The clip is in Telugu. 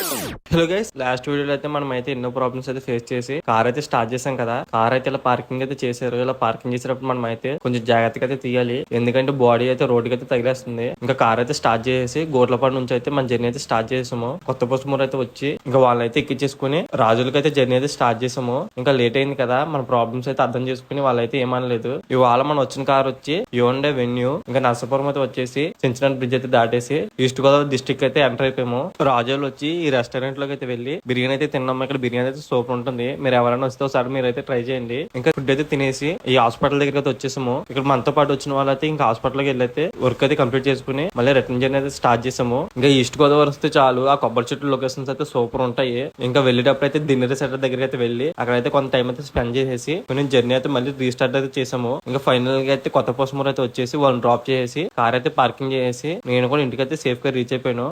హలో గైస్, లాస్ట్ వీడియోలో అయితే మనం అయితే ఎన్నో ప్రాబ్లమ్స్ అయితే ఫేస్ చేసి కార్ అయితే స్టార్ట్ చేసాం కదా. కార్ అయితే ఇలా పార్కింగ్ అయితే చేశారు. ఇలా పార్కింగ్ చేసేటప్పుడు మనం అయితే కొంచెం జాగ్రత్తగా అయితే తీయాలి, ఎందుకంటే బాడీ అయితే రోడ్డుకి అయితే తగిలేస్తుంది. ఇంకా కార్ అయితే స్టార్ట్ చేసి గోర్లపాడు నుంచి అయితే మన జర్నీ అయితే స్టార్ట్ చేసాము. కొత్త పోస్టుమూరు అయితే వచ్చి ఇంకా వాళ్ళని అయితే ఎక్కించేసుకుని రాజులకి అయితే జర్నీ అయితే స్టార్ట్ చేసాము. ఇంకా లేట్ అయింది కదా, మన ప్రాబ్లమ్స్ అయితే అర్థం చేసుకుని వాళ్ళైతే ఏమనలేదు. ఇవాళ మనం వచ్చిన కార్ వచ్చి యోండే వెన్యూ. ఇంకా నర్సాపురం అయితే వచ్చేసి చించినాడు బ్రిడ్జ్ అయితే దాటేసి ఈస్ట్ గోదావరి డిస్ట్రిక్ట్ అయితే ఎంటర్ అయిపోయాము. రాజులు వచ్చి ఈ రెస్టారెంట్ లోకి అయితే వెళ్ళి బిర్యానీ అయితే తిన్నాము. ఇక్కడ బిర్యానీ అయితే సూపర్ ఉంటుంది. మీరు ఎవరైనా వస్తే ఒకసారి మీరు అయితే ట్రై చేయండి. ఇంకా ఫుడ్ అయితే తినేసి ఈ హాస్పిటల్ దగ్గర అయితే వచ్చేసాము. ఇక్కడ మనతో పాటు వచ్చిన వాళ్ళైతే ఇంకా హాస్పిటల్ కి వెళ్ళైతే వర్క్ అయితే కంప్లీట్ చేసుకుని మళ్ళీ రిటర్న్ జర్నీ అయితే స్టార్ట్ చేసాము. ఇంకా ఈస్ట్ గోదావరి వస్తే చాలు, ఆ కొబ్బరి చెట్టు లొకేషన్స్ అయితే సూపర్ ఉంటాయి. ఇంకా వెళ్ళేటప్పుడు అయితే దిన్నెర సెంటర్ దగ్గరికి అయితే వెళ్ళి అక్కడైతే కొంత టైం అయితే స్పెండ్ చేసేసి కొంచెం జర్నీ అయితే మళ్ళీ రీస్టార్ట్ అయితే చేసాము. ఇంకా ఫైనల్ గా అయితే కొత్త పోస్టుమూరు అయితే వచ్చేసి వాళ్ళని డ్రాప్ చేసి కార్ అయితే పార్కింగ్ చేసి నేను కూడా ఇంటికి అయితే సేఫ్ గా రీచ్ అయిపోయాను.